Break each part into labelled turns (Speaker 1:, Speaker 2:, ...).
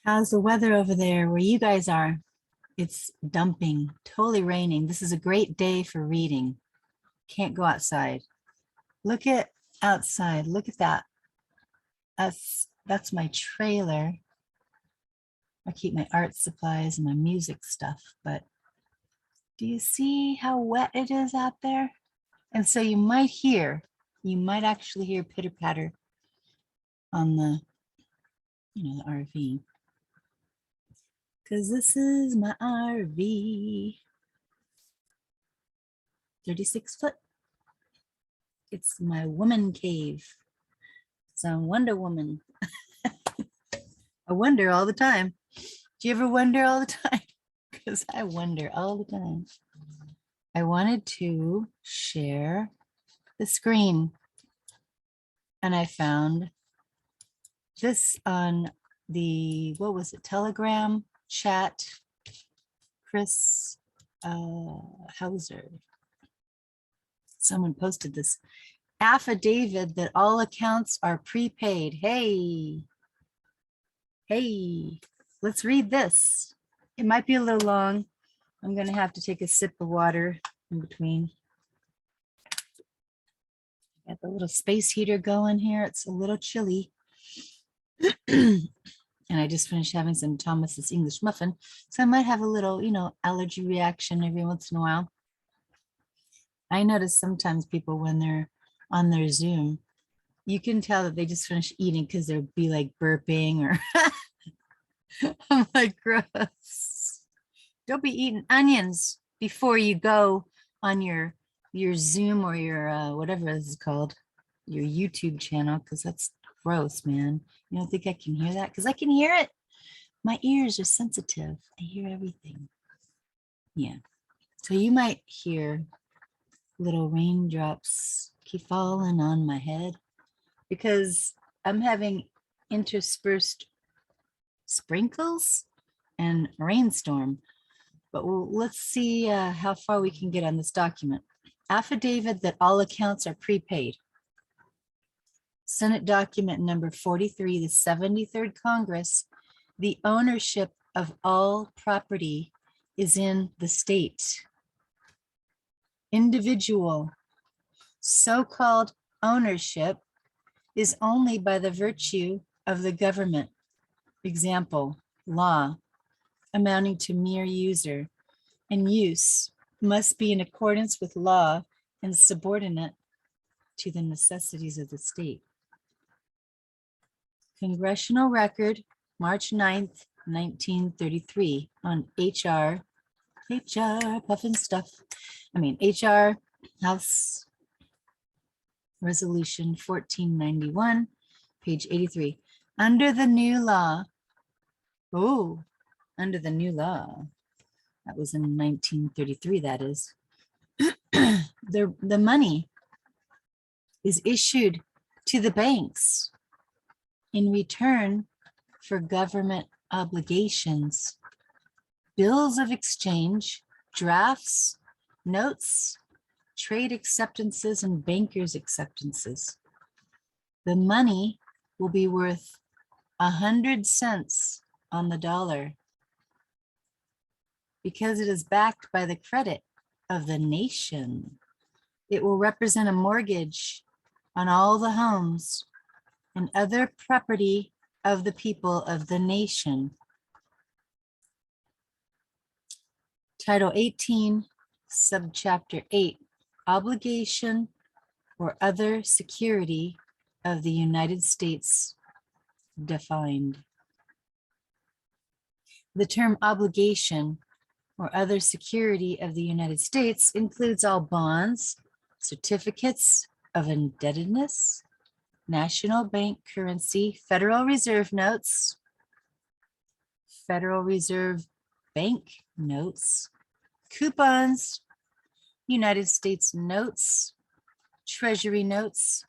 Speaker 1: How's the weather over there where you guys are? It's dumping, totally raining. This is a great day for reading. Can't go outside. Look at outside. Look at that. That's my trailer. I keep my art supplies and my music stuff, but do you see how wet it is out there? And so you might actually hear pitter patter on the RV. Because this is my RV. 36 foot. It's my woman cave. It's a Wonder Woman. I wonder all the time. Do you ever wonder all the time? Because I wonder all the time. I wanted to share the screen, and I found this on the, what was it, Telegram chat, Chris Hauser. Someone posted this affidavit that all accounts are prepaid. Hey, let's read this. It might be a little long. I'm going to have to take a sip of water in between. Got the little space heater going here. It's a little chilly. And I just finished having some Thomas's English muffin. So I might have a little, allergy reaction every once in a while. I notice sometimes people when they're on their Zoom, you can tell that they just finished eating because they'll be like burping or I'm like, gross. Don't be eating onions before you go on your Zoom or your whatever this is called, your YouTube channel, because that's gross, man. You don't think I can hear that? Because I can hear it. My ears are sensitive. I hear everything. Yeah. So you might hear little raindrops keep falling on my head because I'm having interspersed sprinkles and rainstorm. But let's see how far we can get on this document. Affidavit that all accounts are prepaid. Senate document number 43, the 73rd Congress. The ownership of all property is in the state. Individual, so-called ownership is only by the virtue of the government. Example, law, amounting to mere user, and use must be in accordance with law and subordinate to the necessities of the state. Congressional record, March 9th, 1933 on HR puffin stuff. HR House Resolution 1491, page 83. Under the new law, that was in 1933, that is, the money is issued to the banks in return for government obligations, bills of exchange, drafts, notes, trade acceptances, and bankers' acceptances. The money will be worth 100 cents on the dollar because it is backed by the credit of the nation. It will represent a mortgage on all the homes and other property of the people of the nation. Title 18, subchapter 8, obligation or other security of the United States defined. The term obligation or other security of the United States includes all bonds, certificates of indebtedness, national bank currency, Federal Reserve notes, Federal Reserve Bank notes, coupons, United States notes, treasury notes,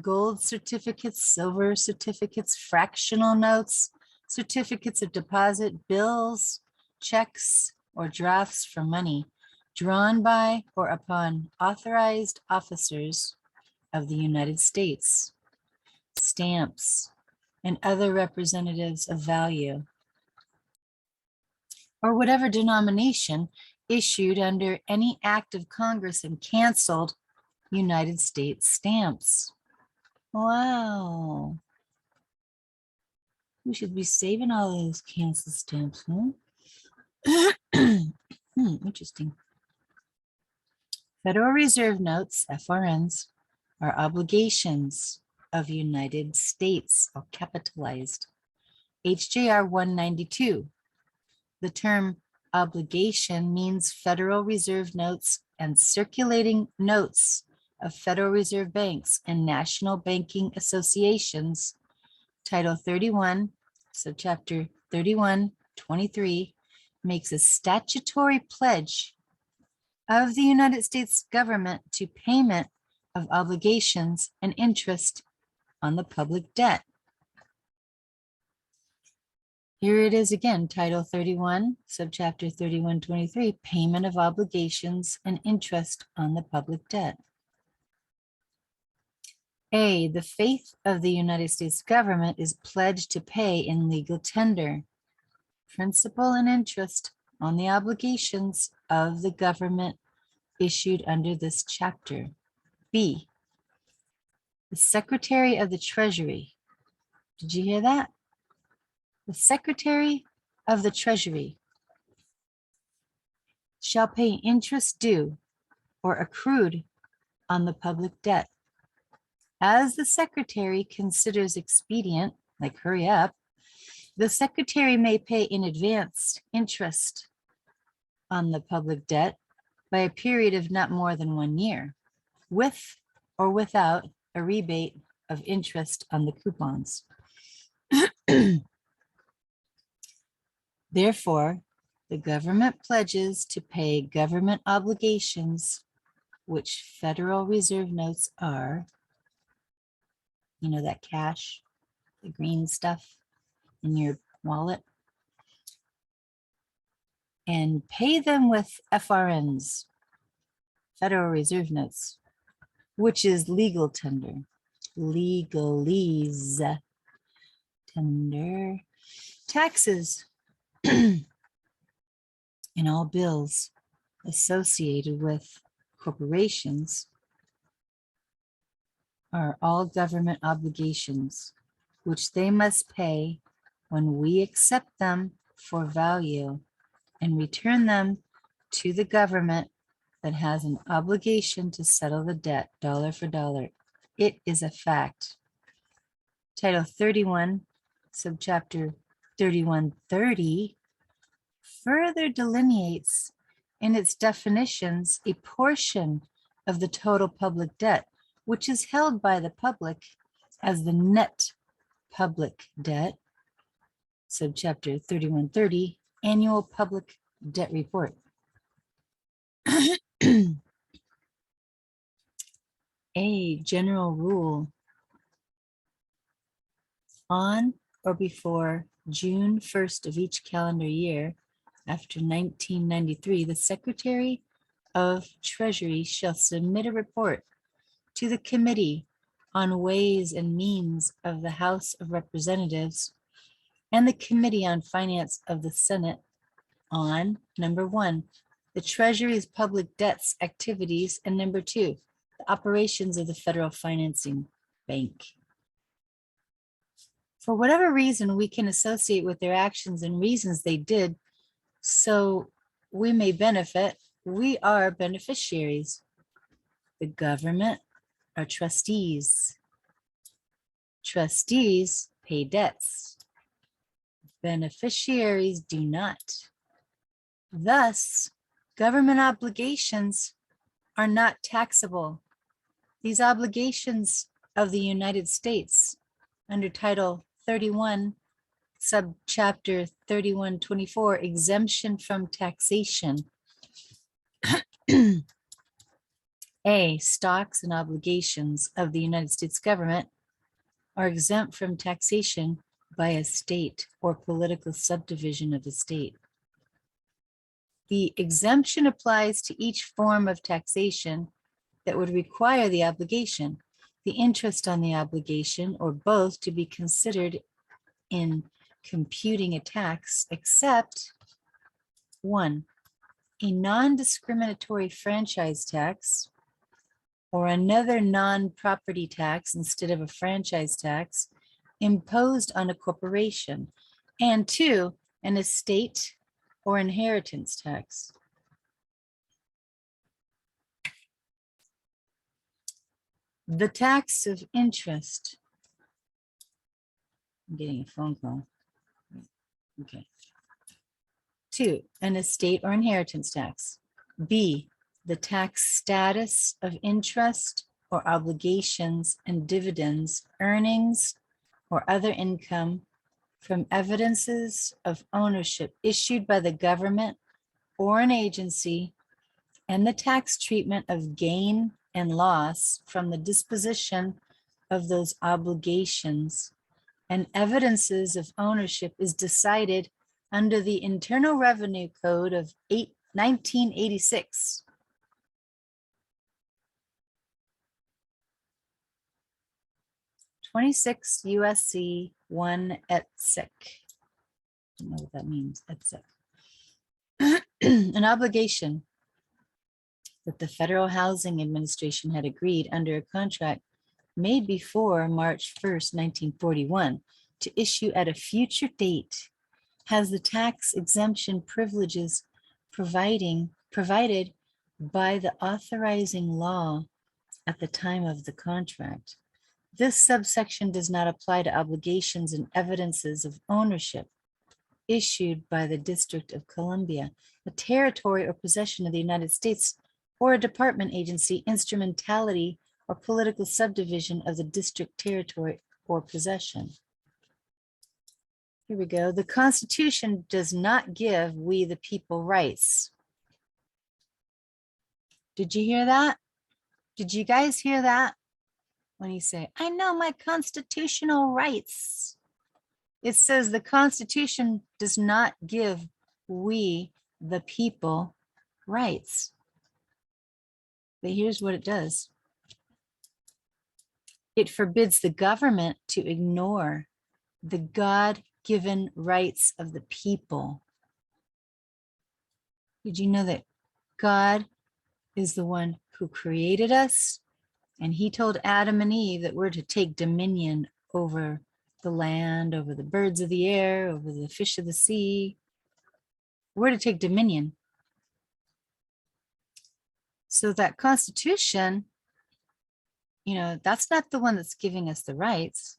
Speaker 1: gold certificates, silver certificates, fractional notes, certificates of deposit, bills, checks, or drafts for money drawn by or upon authorized officers of the United States, stamps, and other representatives of value. or whatever denomination issued under any act of Congress and canceled United States stamps. Wow. We should be saving all those cancel stamps, huh? Interesting. Federal Reserve notes, FRNs, are obligations of United States, all capitalized. HJR 192. The term obligation means Federal Reserve notes and circulating notes of Federal Reserve banks and national banking associations. Title 31, subchapter 3123, makes a statutory pledge of the United States government to payment of obligations and interest on the public debt. Here it is again, Title 31, subchapter 3123, payment of obligations and interest on the public debt. A, the faith of the United States government is pledged to pay in legal tender principal and interest on the obligations of the government issued under this chapter. B, the Secretary of the Treasury. Did you hear that? The Secretary of the Treasury shall pay interest due or accrued on the public debt. As the Secretary considers expedient, like hurry up, the Secretary may pay in advance interest on the public debt by a period of not more than 1 year, with or without a rebate of interest on the coupons. Therefore, the government pledges to pay government obligations, which Federal Reserve notes are, you know, that cash, the green stuff in your wallet, and pay them with FRNs, Federal Reserve notes, which is legal tender, legalese tender. Taxes and all bills associated with corporations are all government obligations, which they must pay when we accept them for value and return them to the government that has an obligation to settle the debt dollar for dollar. It is a fact. Title 31, subchapter 3130, further delineates in its definitions a portion of the total public debt, which is held by the public as the net public debt, subchapter 3130, annual public debt report. A general rule: on or before June 1st of each calendar year after 1993, the Secretary of Treasury shall submit a report to the Committee on Ways and Means of the House of Representatives and the Committee on Finance of the Senate on, number 1, the Treasury's public debts activities, and number 2, the operations of the Federal Financing Bank. For whatever reason we can associate with their actions and reasons they did, so we may benefit, we are beneficiaries. The government are trustees. Trustees pay debts. Beneficiaries do not. Thus, government obligations are not taxable. These obligations of the United States under Title 31, subchapter 3124, exemption from taxation. A, stocks and obligations of the United States government are exempt from taxation by a state or political subdivision of the state. The exemption applies to each form of taxation that would require the obligation, the interest on the obligation, or both to be considered in computing a tax, except One, a non-discriminatory franchise tax or another non-property tax instead of a franchise tax imposed on a corporation. And two, an estate or inheritance tax. The tax of interest. I'm getting a phone call. Okay. Two, an estate or inheritance tax. B, the tax status of interest or obligations and dividends, earnings, or other income from evidences of ownership issued by the government or an agency, and the tax treatment of gain and loss from the disposition of those obligations and evidences of ownership is decided under the Internal Revenue Code of 1986. (26 USC 1 et sec). I don't know what that means, et sec. An obligation that the Federal Housing Administration had agreed under a contract made before March 1st, 1941, to issue at a future date, has the tax exemption privileges provided by the authorizing law at the time of the contract. This subsection does not apply to obligations and evidences of ownership issued by the District of Columbia, a territory or possession of the United States, or a department, agency, instrumentality, or political subdivision of the district, territory, or possession. Here we go. The Constitution does not give we the people rights. Did you hear that? Did you guys hear that? When you say, I know my constitutional rights. It says the Constitution does not give we the people rights. But here's what it does. It forbids the government to ignore the God-given rights of the people. Did you know that God is the one who created us? And he told Adam and Eve that we're to take dominion over the land, over the birds of the air, over the fish of the sea. We're to take dominion. So that Constitution, you know, that's not the one that's giving us the rights.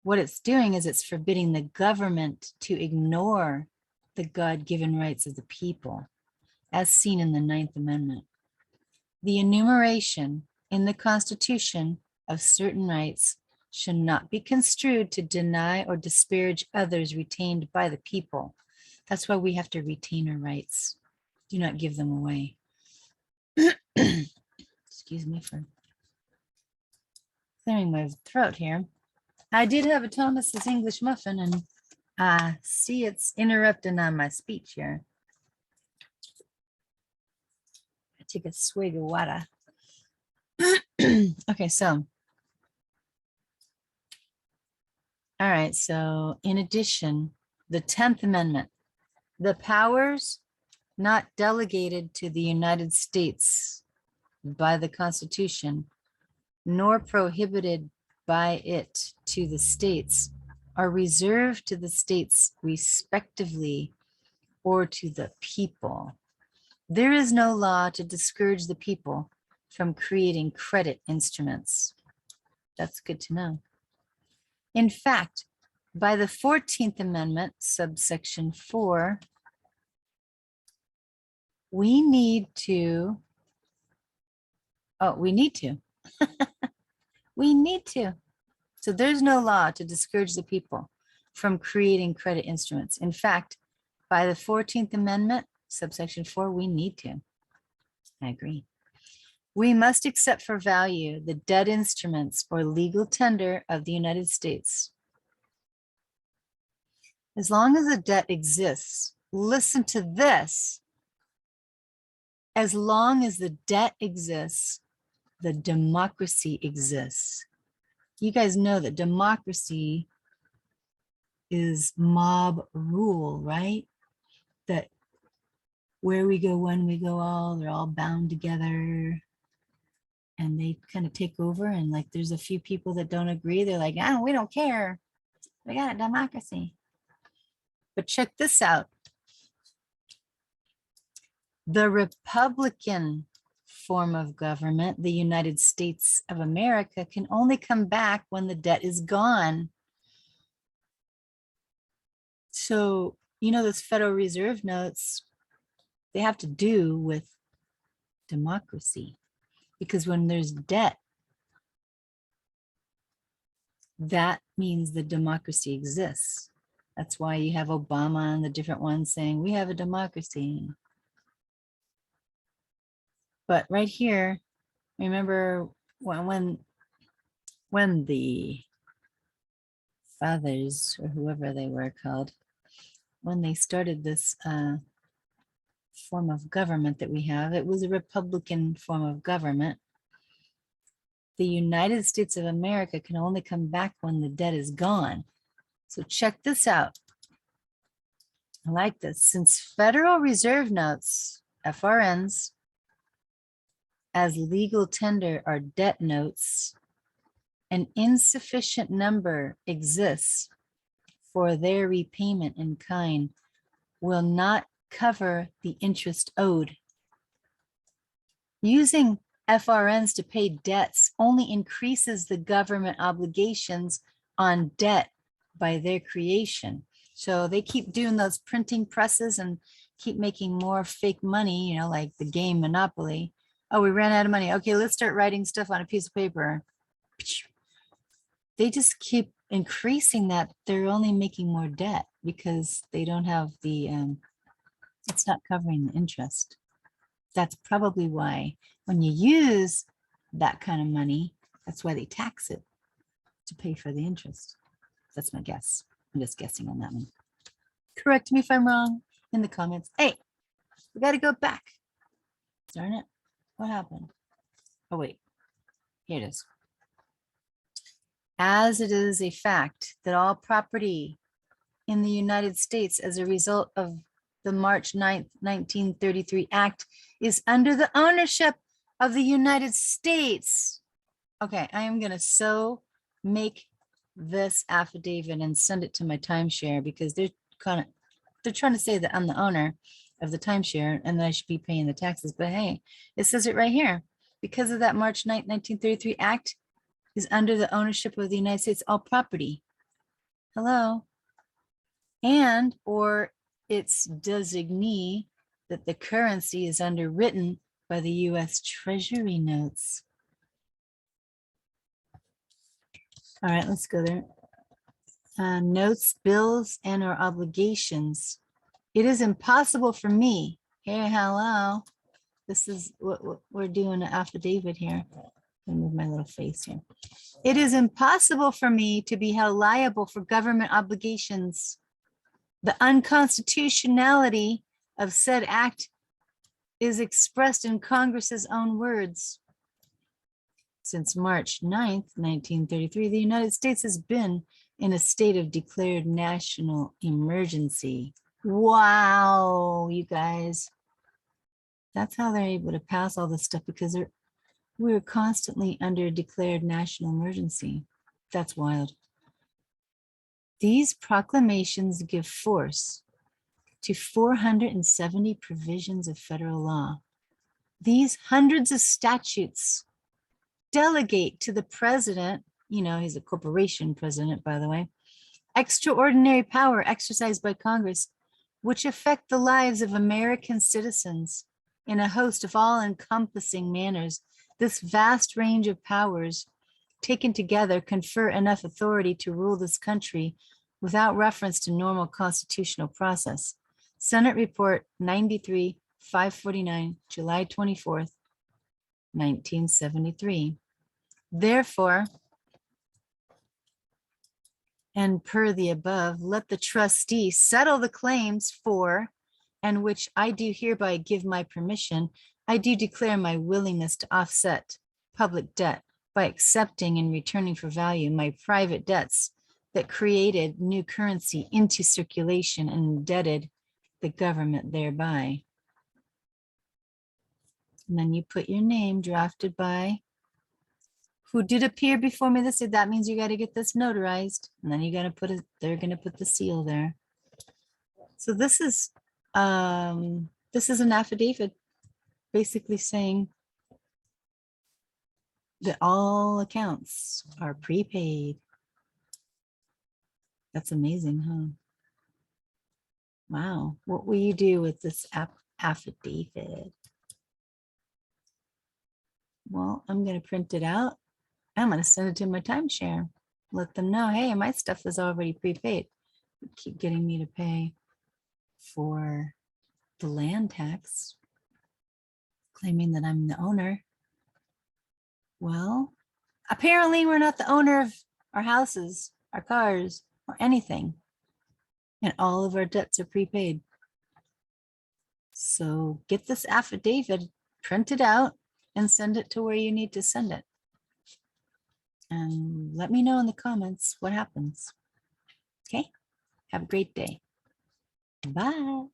Speaker 1: What it's doing is it's forbidding the government to ignore the God-given rights of the people, as seen in the 9th Amendment. The enumeration in the Constitution of certain rights should not be construed to deny or disparage others retained by the people. That's why we have to retain our rights. Do not give them away. Excuse me for clearing my throat here. I did have a Thomas's English muffin, and I see it's interrupting on my speech here. I take a swig of water. Okay, so. All right, so in addition, the 10th Amendment, the powers not delegated to the United States by the Constitution, nor prohibited by it to the states, are reserved to the states respectively or to the people. There is no law to discourage the people from creating credit instruments. That's good to know. In fact, by the 14th Amendment, subsection 4, we need to. We need to. So there's no law to discourage the people from creating credit instruments. In fact, by the 14th Amendment, subsection 4, we need to. I agree. We must accept for value the debt instruments or legal tender of the United States. As long as the debt exists, listen to this. As long as the debt exists, the democracy exists. You guys know that democracy is mob rule, right? That where we go, when we go, all, they're all bound together. And they kind of take over, and like there's a few people that don't agree. They're like, oh, we don't care. We got a democracy. But check this out. The Republican form of government, the United States of America, can only come back when the debt is gone. So, you know, those Federal Reserve notes, they have to do with democracy, because when there's debt, that means the democracy exists. That's why you have Obama and the different ones saying we have a democracy. But right here, remember when the fathers, or whoever they were called, when they started this form of government that we have, it was a Republican form of government. The United States of America can only come back when the debt is gone. So check this out. I like this. Since Federal Reserve notes, FRNs, as legal tender are debt notes, an insufficient number exists for their repayment in kind will not cover the interest owed. Using FRNs to pay debts only increases the government obligations on debt by their creation. So they keep doing those printing presses and keep making more fake money, you know, like the game Monopoly. Oh, we ran out of money. Okay, let's start writing stuff on a piece of paper. They just keep increasing that. They're only making more debt because they don't have the, it's not covering the interest. That's probably why when you use that kind of money, that's why they tax it, to pay for the interest. That's my guess. I'm just guessing on that one. Correct me if I'm wrong in the comments. Hey, we got to go back. Darn it. What happened? Oh, wait. Here it is. As it is a fact that all property in the United States as a result of the March 9th, 1933 Act is under the ownership of the United States. Okay, I am going to make this affidavit and send it to my timeshare, because they're trying to say that I'm the owner of the timeshare and that I should be paying the taxes. But hey, it says it right here. Because of that March 9th, 1933 Act is under the ownership of the United States, all property. Hello. And, or its designee, that the currency is underwritten by the U.S. Treasury notes. All right, let's go there. Notes, bills, and or obligations. It is impossible for me. Hey, hello. This is what we're doing, an affidavit here. Let me move my little face here. It is impossible for me to be held liable for government obligations. The unconstitutionality of said act is expressed in Congress's own words. Since March 9th, 1933, the United States has been in a state of declared national emergency. Wow, you guys. That's how they're able to pass all this stuff, because we're constantly under declared national emergency. That's wild. These proclamations give force to 470 provisions of federal law. These hundreds of statutes delegate to the president, you know, he's a corporation president, by the way, extraordinary power exercised by Congress, which affect the lives of American citizens in a host of all-encompassing manners. This vast range of powers taken together confer enough authority to rule this country without reference to normal constitutional process. Senate Report 93, 549, July 24th, 1973. Therefore, and per the above, let the trustee settle the claims for, and which I do hereby give my permission, I do declare my willingness to offset public debt by accepting and returning for value my private debts that created new currency into circulation and indebted the government thereby. And then you put your name, drafted by who did appear before me. That means you got to get this notarized, and then you got to put it, they're going to put the seal there. So this is an affidavit basically saying that all accounts are prepaid. That's amazing, huh? Wow. What will you do with this affidavit? Well, I'm going to print it out. I'm going to send it to my timeshare. Let them know, hey, my stuff is already prepaid. You keep getting me to pay for the land tax, claiming that I'm the owner. Well, apparently we're not the owner of our houses, our cars, or anything. And all of our debts are prepaid. So get this affidavit, print it out, and send it to where you need to send it. And let me know in the comments what happens. Okay, have a great day. Bye.